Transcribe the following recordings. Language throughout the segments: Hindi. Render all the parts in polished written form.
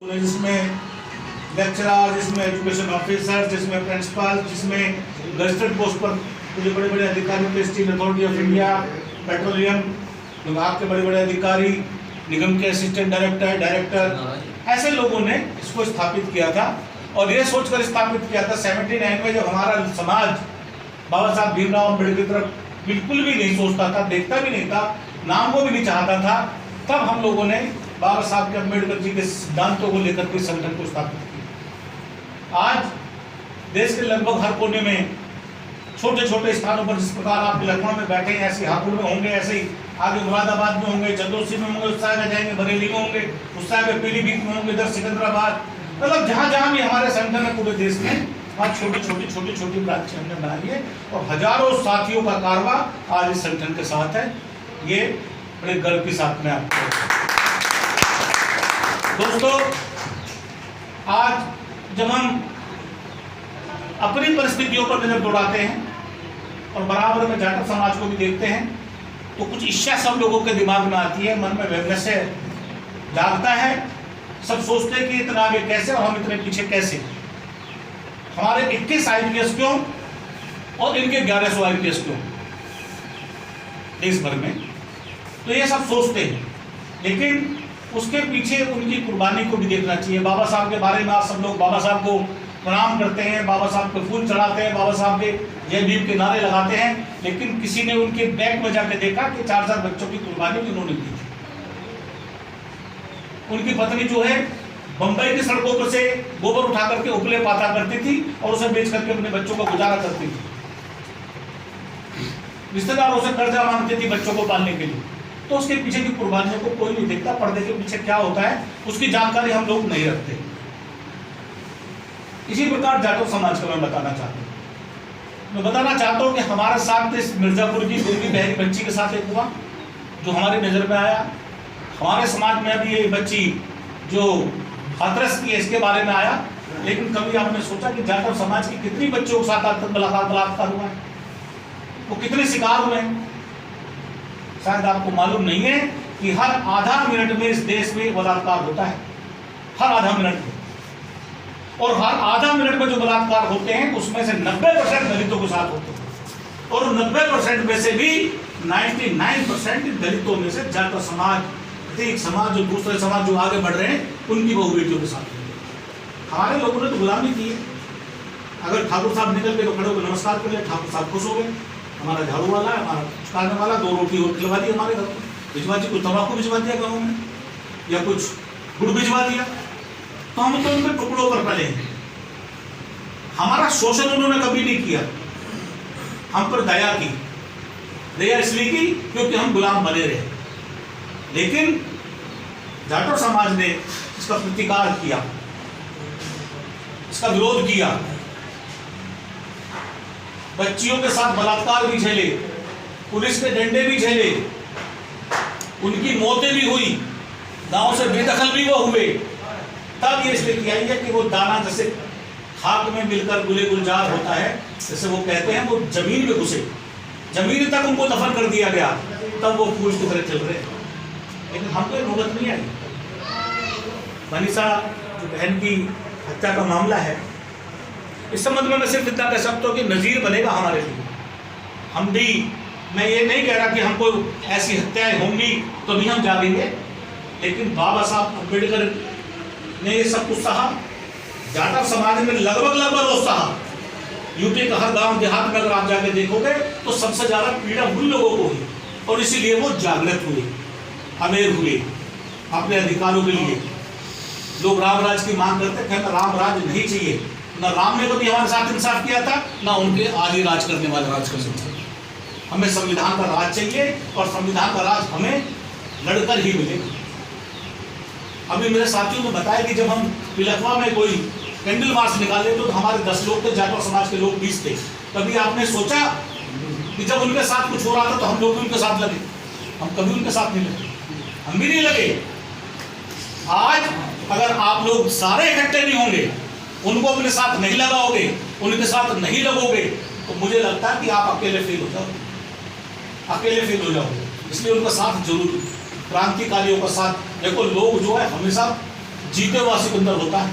जिसमें लेक्चरर, जिसमें एजुकेशन ऑफिसर, जिसमें प्रिंसिपल, जिसमें रजिस्टर्ड पोस्ट पर जो बड़े बड़े अधिकारी, steel authority of India, petroleum विभाग के बड़े बड़े अधिकारी, निगम के असिस्टेंट डायरेक्टर, ऐसे लोगों ने इसको स्थापित किया था। और ये सोचकर स्थापित किया था 79 में, जब हमारा समाज बाबा साहब भीमराव अम्बेडकर की तरफ बिल्कुल भी नहीं सोचता था, देखता भी नहीं था, नाम को भी नहीं चाहता था, तब हम लोगों ने बाबा साहब के अम्बेडकर जी के सिद्धांतों को लेकर के संगठन को स्थापित किया। आज देश के लगभग हर कोने में छोटे छोटे स्थानों पर, जिस प्रकार आप लखनऊ में बैठे हैं, ऐसे हापुड़ में होंगे, ऐसे ही आगे मुरादाबाद में होंगे, जदोसी में होंगे, उत्साह में जाएंगे, बरेली में होंगे, उत्साह में पीलीभीत में होंगे, इधर सिकंदराबाद, मतलब जहाँ जहाँ भी हमारे संगठन है पूरे देश में, वहाँ छोटी छोटी ब्रांचें हमने बनाई है और हजारों साथियों का कारवा आज इस संगठन के साथ है। ये बड़े गर्व के साथ में आपको दोस्तों, आज जब हम अपनी परिस्थितियों पर नजर दौड़ाते हैं और बराबर में जाटव समाज को भी देखते हैं, तो कुछ इच्छा सब लोगों के दिमाग में आती है, मन में वैमनस्य जागता है। सब सोचते हैं कि इतना आगे कैसे और हम इतने पीछे कैसे। हमारे 21 IPS क्यों और इनके 1100 IPS क्यों देश भर में, तो ये सब सोचते हैं, लेकिन उसके पीछे उनकी कुर्बानी को भी देखना चाहिए। बाबा साहब के बारे में आज सब लोग बाबा साहब को प्रणाम करते हैं, बाबा साहब को फूल चढ़ाते हैं, बाबा साहब के जय भीम के नारे लगाते हैं, लेकिन किसी ने उनके बैग में जाके देखा कि 4 बच्चों की कुर्बानी भी उन्होंने दी थी। उनकी पत्नी जो है बंबई की सड़कों पर से गोबर उठा करके उपले पाता करती थी और उसे बेच करके अपने बच्चों का गुजारा करती थी। रिश्तेदारों से कर्जा मांगती थी बच्चों को पालने के लिए। तो उसके पीछे की कुर्बानियों को कोई नहीं देखता, पर्दे के पीछे क्या होता है उसकी जानकारी हम लोग नहीं रखते। इसी प्रकार जाटव समाज का मैं बताना चाहता हूँ कि हमारे साथ इस मिर्जापुर की गुरगी बहरी बच्ची के साथ एक हुआ जो हमारी नजर में आया। हमारे समाज में अभी ये बच्ची जो हाथरस की है इसके बारे में आया, लेकिन कभी आपने सोचा कि जाटव समाज की कितनी बच्चों के साथ बलात्कार हुआ है, वो कितने शिकार हुए हैं? शायद आपको मालूम नहीं है कि हर आधा मिनट में इस देश में बलात्कार होता है, हर आधा मिनट में। और हर आधा मिनट में जो बलात्कार होते हैं उसमें से 90% दलितों के साथ होते हैं और 90% में से भी 99% दलितों में से जाटव समाज, प्रत्येक समाज, जो दूसरे समाज जो आगे बढ़ रहे हैं उनकी बहु बेटियों के साथ। हमारे लोगों ने तो गुलामी की है। अगर ठाकुर साहब निकल के तो खड़े होकर नमस्कार कर लिया, ठाकुर साहब खुश हो गए, हमारा झाड़ू वाला, हमारा खाने वाला 2 रोटी और खिलवा दी, हमारे घर को भिजवा दी, कुछ तंबाकू भिजवा दिया गाँव में या कुछ गुड़ भिजवा दिया, तो हम तो उनके टुकड़ों पर पले हैं। हमारा शोषण उन्होंने कभी नहीं किया, हम पर दया की। दया इसलिए की क्योंकि हम गुलाम बने रहे, लेकिन जाटव समाज ने इसका प्रतिकार किया, इसका विरोध किया। बच्चियों के साथ बलात्कार भी झेले, पुलिस के डंडे भी झेले, उनकी मौतें भी हुई, गांव से बेदखल भी वो हुए। तब ये इसलिए किया है कि वो दाना जैसे खाक में मिलकर गुले गुलजार होता है, जैसे वो कहते हैं, वो जमीन में घुसे, जमीन तक उनको दफन कर दिया गया, तब वो फूल की तरह चल रहे हैं। लेकिन हमको नौबत नहीं आई। मनीषा जो बहन की हत्या का मामला है, इस संबंध में मैं सिर्फ इतना कह सकता हूँ कि नज़ीर बनेगा हमारे लिए। हम भी, मैं ये नहीं कह रहा कि हमको ऐसी हत्याएं होंगी तो भी हम जागेंगे, लेकिन बाबा साहब अम्बेडकर ने ये सब कुछ सहा, जाटव समाज में लगभग वो सहा। यूपी का हर गांव देहात में अगर आप जाके देखोगे तो सबसे ज़्यादा पीड़ा उन लोगों को हुई और इसीलिए वो जागृत हुए, अवेयर हुए अपने अधिकारों के लिए। लोग राम राज की मांग करते थे, राम राज नहीं चाहिए, ना राम ने कभी हमारे साथ इंसाफ किया था, ना उनके आदि राज करने वाले राज कर सकते। हमें संविधान का राज चाहिए और संविधान का राज हमें लड़कर ही मिलेगा। अभी मेरे साथियों ने बताया कि जब हम पिलखवा में कोई कैंडल मार्च निकाले तो हमारे 10 लोग थे, जाटव समाज के लोग 20 थे। कभी आपने सोचा कि जब उनके साथ कुछ हो रहा था तो हम लोग भी उनके साथ लगे? हम कभी उनके साथ नहीं लगे, हम भी नहीं लगे। आज अगर आप लोग सारे इकट्ठे नहीं होंगे, उनको अपने साथ नहीं लगाओगे, उनके साथ नहीं लगोगे, तो मुझे लगता है कि आप अकेले फेल हो जाओगे, अकेले फेल हो जाओगे। इसलिए उनका साथ जरूर, क्रांतिकारियों का साथ। देखो, लोग जो है हमेशा जीते हुआ सिकंदर होता है।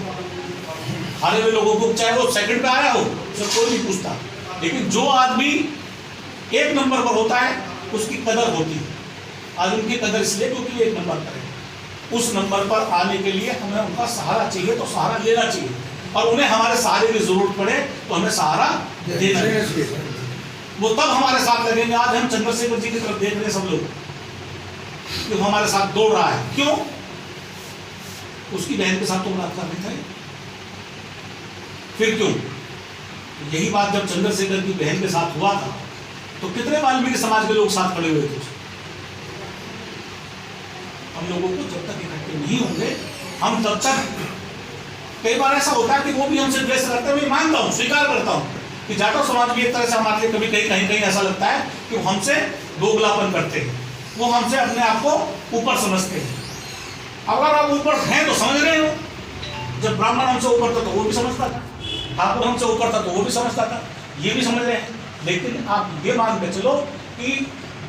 हारे हुए लोगों को चाहे वो सेकंड पे आया हो तो कोई नहीं पूछता, लेकिन जो आदमी एक नंबर पर होता है उसकी कदर होती है। आज उनकी कदर इसलिए क्योंकि एक नंबर पर है। उस नंबर पर आने के लिए हमें उनका सहारा चाहिए तो सहारा लेना चाहिए, और उन्हें हमारे सहारे की जरूरत पड़े तो हमें सहारा देना चाहिए। वो तब हमारे साथ लगेंगे। आज हम चंद्रशेखर जी की तरफ देख रहे हैं सब लोग कि हमारे साथ दौड़ रहा है, क्यों? उसकी बहन के साथ तो बलात्कार नहीं था, फिर क्यों? यही बात जब चंद्रशेखर की बहन के साथ हुआ था तो कितने वाल्मीकि समाज के लोग साथ खड़े हुए थे। हम लोगों को जब तक इकट्ठे नहीं होंगे हम तब तक, कई बार ऐसा होता है कि वो भी हमसे द्वेष रखते हैं, मैं मानता हूँ, स्वीकार करता हूँ कि जाटव समाज भी एक तरह से हमारे लिए कभी कहीं कहीं ऐसा लगता है कि वो हमसे दोगलापन करते हैं, वो हमसे अपने आप को ऊपर समझते हैं। अगर आप ऊपर हैं तो समझ रहे हो, जब ब्राह्मण हमसे ऊपर था तो वो भी समझता था, ठाकुर हमसे ऊपर था तो वो भी समझता था, ये भी समझ रहे हैं। लेकिन आप ये मान के चलो कि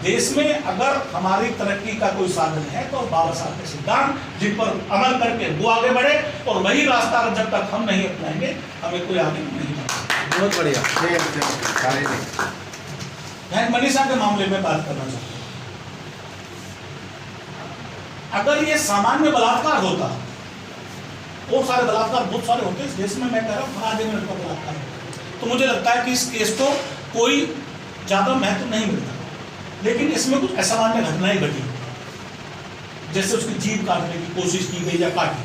देश में अगर हमारी तरक्की का कोई साधन है तो बाबा साहब के सिद्धांत जिन पर अमल करके वो आगे बढ़े, और वही रास्ता जब तक हम नहीं अपनाएंगे हमें कोई आगे नहीं बढ़ेगा। बहुत बढ़िया। मैं मनीषा के मामले में बात करना चाहता हूँ। अगर ये सामान्य बलात्कार होता, बहुत सारे बलात्कार बहुत सारे होते इस देश में, मैं कह रहा हूँ आधे मिनट का बलात्कार होता, तो मुझे लगता है कि इस केस को कोई ज्यादा महत्व नहीं मिलता। लेकिन इसमें कुछ असामान्य घटनाएं घटी, जैसे उसकी जीभ काटने की कोशिश की गई या काटी,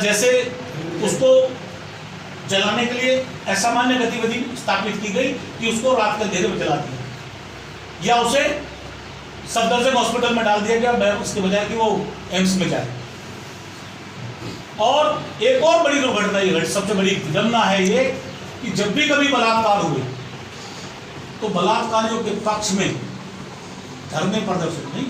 जैसे उसको जलाने के लिए असामान्य गतिविधि स्थापित की गई कि उसको रात के अंधेरे में जला दिया, या उसे सफदरजंग हॉस्पिटल में डाल दिया गया उसके बजाय कि वो एम्स में जाए। और एक और बड़ी दुर्घटना ये घटी, सबसे बड़ी विडंबना है ये कि जब भी कभी बलात्कार हुए तो बलात्कारियों के पक्ष में धरने प्रदर्शन नहीं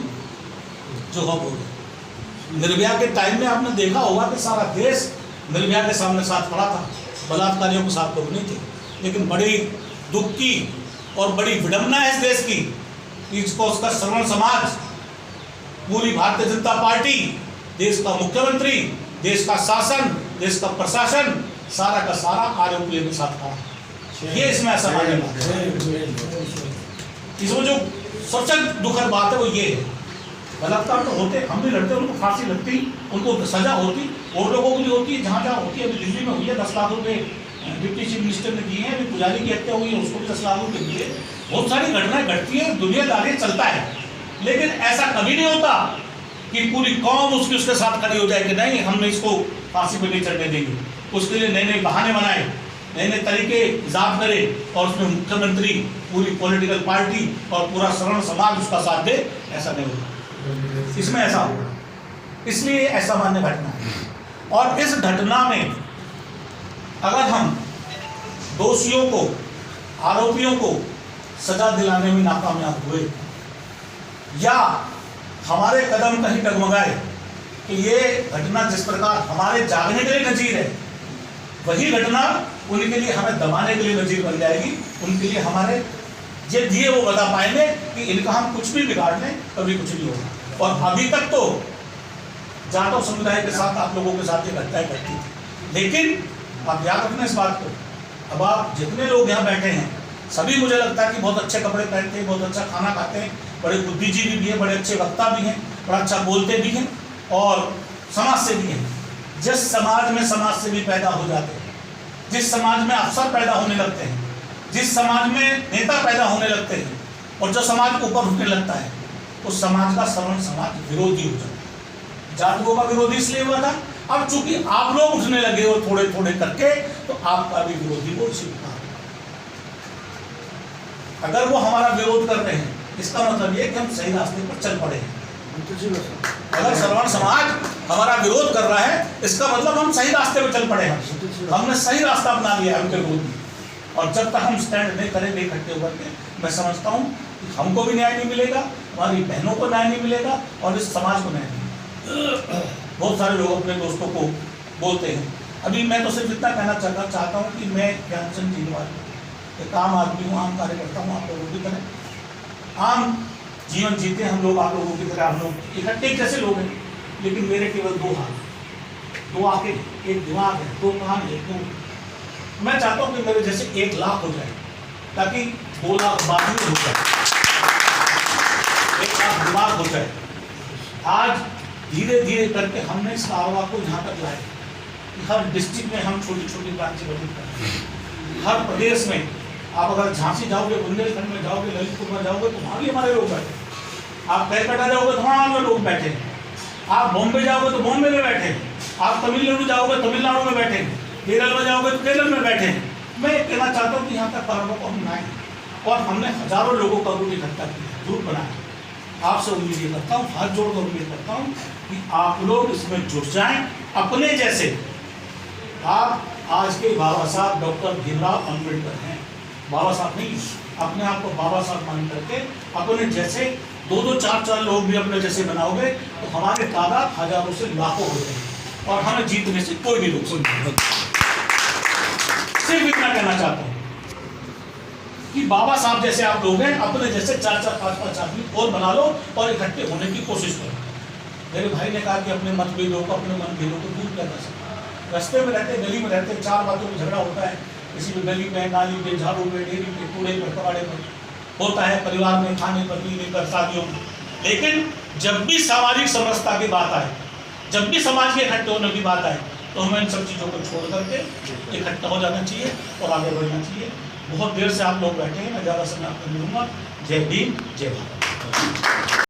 जो हो गए। निर्भया के टाइम में आपने देखा होगा कि सारा देश निर्भया के सामने साथ खड़ा था, बलात्कारियों के साथ लोग नहीं थे। लेकिन बड़ी दुख की और बड़ी विडंबना है इस देश की कि इसको उसका श्रवण समाज, पूरी भारतीय जनता पार्टी, देश का मुख्यमंत्री, देश का शासन, देश का प्रशासन, सारा का सारा आरोपियों के साथ खड़ा। ये इसमें असामान्य बात है। इसमें जो सबसे दुखद बात है वो ये है, बलात्कार तो होते, हम भी लड़ते, उनको फांसी लगती, उनको सजा होती, और लोगों को भी होती है, जहाँ जहाँ होती है। अभी दिल्ली में हुई है, 10 लाख रुपए डिप्टी चीफ मिनिस्टर ने दिए हैं। अभी पुजारी की हत्या हुई है, उसको भी 10 लाख रुपए दिए। बहुत सारी घटनाएं घटती है, दुनियादारी चलता है। लेकिन ऐसा कभी नहीं होता कि पूरी कौम उसके साथ खड़ी हो जाए कि नहीं हम इसको फांसी पर नहीं चढ़ने देंगे। उसके लिए नए नए बहाने बनाए, नए नए तरीके ईजाद करे, और उसमें मुख्यमंत्री, पूरी पॉलिटिकल पार्टी और पूरा श्रवण समाज उसका साथ दे, ऐसा नहीं होता। इसमें ऐसा होगा, इसलिए असामान्य घटना है। और इस घटना में अगर हम दोषियों को, आरोपियों को सजा दिलाने में नाकामयाब हुए, या हमारे कदम कहीं डगमगाए कि ये घटना जिस प्रकार हमारे जागने के लिए नजीर है, वही घटना उनके लिए हमें दबाने के लिए नजीर बन जाएगी। उनके लिए हमारे ये दिए वो बता पाएंगे कि इनका हम कुछ भी बिगाड़ लें कभी कुछ नहीं होगा। और अभी तक तो जाटव समुदाय के साथ, आप लोगों के साथ ये घटनाएं घटती थी, लेकिन आप याद रखना इस बात को। अब आप जितने लोग यहाँ बैठे हैं सभी, मुझे लगता है कि बहुत अच्छे कपड़े पहनते हैं, बहुत अच्छा खाना खाते हैं, बड़े बुद्धिजीवी भी हैं, बड़े अच्छे वक्ता भी हैं, बड़ा अच्छा बोलते भी हैं, और समाज से भी हैं। जिस समाज में समाज से भी पैदा हो जाते हैं, जिस समाज में अफसर पैदा होने लगते हैं, जिस समाज में नेता पैदा होने लगते हैं, और जो समाज ऊपर उठने लगता है, उस समाज का श्रवण समाज विरोधी हो जाता है। जाटवों का विरोधी इसलिए हुआ था, अब चूंकि आप लोग उठने लगे हो थोड़े थोड़े करके, तो आपका भी विरोधी वो सीखता। अगर वो हमारा विरोध कर रहे हैं, इसका मतलब ये कि हम सही रास्ते पर चल पड़े हैं। अगर श्रवण समाज हमारा विरोध कर रहा है, इसका मतलब हम सही रास्ते पर चल पड़े हैं, हमने सही रास्ता अपना लिया है उनके विरोध में। और जब तक हम स्टैंड नहीं करेंगे इकट्ठे होकर के, मैं समझता हूँ कि हमको भी न्याय नहीं मिलेगा, हमारी बहनों को न्याय नहीं मिलेगा, और इस समाज को न्याय नहीं मिलेगा। बहुत सारे लोग अपने दोस्तों को बोलते हैं। अभी मैं तो सिर्फ इतना कहना चाहता हूँ कि मैं ज्ञानचंद जीनवाल एक आम आदमी हूँ, आम कार्यकर्ता हूँ, आप लोगों की तरह आम जीवन जीते हम लोग, आप लोगों की तरह हम लोग इकट्ठे कैसे लोग हैं, लेकिन मेरे केवल 2 हाथ, 2 आंखें, 1 दिमाग है, 2 कान है, 2। मैं चाहता हूँ कि मेरे जैसे 1 लाख हो जाए, ताकि 2 लाख बात हो जाए, 1 लाख दिमाग हो जाए। आज धीरे धीरे करके हमने इस कारवा को यहाँ तक लाए कि हर डिस्ट्रिक्ट में हम छोटी छोटी ब्रांचें बंद करते हैं। हर प्रदेश में आप अगर झांसी जाओगे, बुंदेलखंड में जाओगे, ललितपुर में जाओगे तो वहाँ भी हमारे लोग बैठे। आप कलकत्ता जाओगे तो वहाँ हमारे लोग बैठे। आप बॉम्बे जाओगे तो बॉम्बे में बैठे। आप तमिलनाडु जाओगे तमिलनाडु में बैठे। केरल में जाओगे तो केरल में बैठे। मैं कहना चाहता हूँ कि यहाँ तक कारवा को हम लाएं, और हमने हजारों लोगों का ग्रुप इकट्ठा किया, ग्रुप बनाया। आपसे उम्मीद ये करता हूँ, हाथ जोड़कर उम्मीद करता हूँ कि आप लोग इसमें जुट जाएं अपने जैसे। आप आज के बाबा साहब डॉक्टर भीमराव अम्बेडकर हैं, बाबा साहब नहीं, अपने आप को बाबा साहब मान करके अपने जैसे 2-2, 4-4 लोग भी अपने जैसे बनाओगे तो हमारे तादाद हजारों से लाखों हो जाएंगे और हमें जीतने से कोई भी रोक नहीं। सिर्फ इतना कहना चाहता हूँ कि बाबा साहब जैसे आप लोग हैं, अपने जैसे 4-4, 5-5 आदमी और बना लो और इकट्ठे होने की कोशिश करो। मेरे भाई ने कहा कि अपने मतभेदों को, अपने मनभेदों को दूर करना सकता। रास्ते में रहते, गली में रहते, 4 बातों में झगड़ा होता है, किसी भी गली में, नाली में, झाड़ू में, डेरी में, कूड़े में, कबाड़े में होता है, परिवार में, खाने पर, पीने पर, शादियों में। लेकिन जब भी सामाजिक समरसता की बात आए, जब भी समाज के इकट्ठे होने की बात आए, तो हमें इन सब चीज़ों को छोड़ करके इकट्ठा हो जाना चाहिए और आगे बढ़ना चाहिए। बहुत देर से आप लोग बैठे हैं, मैं ज़्यादा समय आपको मिलूंगा। जय भीम, जय भारत।